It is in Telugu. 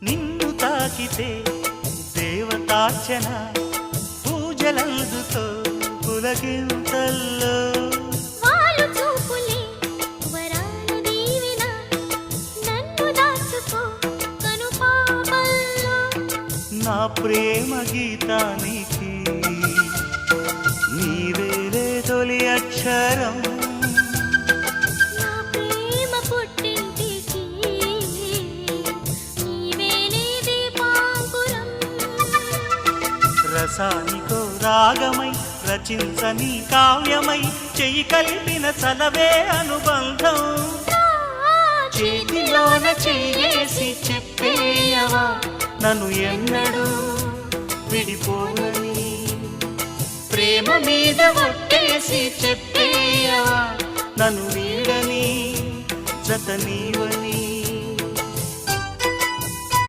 నిన్ను తాకితే దేవతార్చన పూజలందుతో పులకింతల్లో వాళ్ళు చూపులే వరాలు దీవెన నన్ను దాచుకో కనుపాపల్లో నా ప్రేమ గీతానికి నీవేలే తొలి అక్షరం నా ప్రేమ పుట్టింటికి నీవేలే దీపాంకురం రసానికో రాగమై రచించని కావ్యమై చెయ్యి కలిపిన చలవే అనుబంధం చేతిలోన చెయ్యేసి చెప్పేయవా నన్ను ఎన్నడూ విడిపోనని ప్రేమ మీద ఒట్టేసి చెప్పేయవా నన్ను వీడని జత నీవని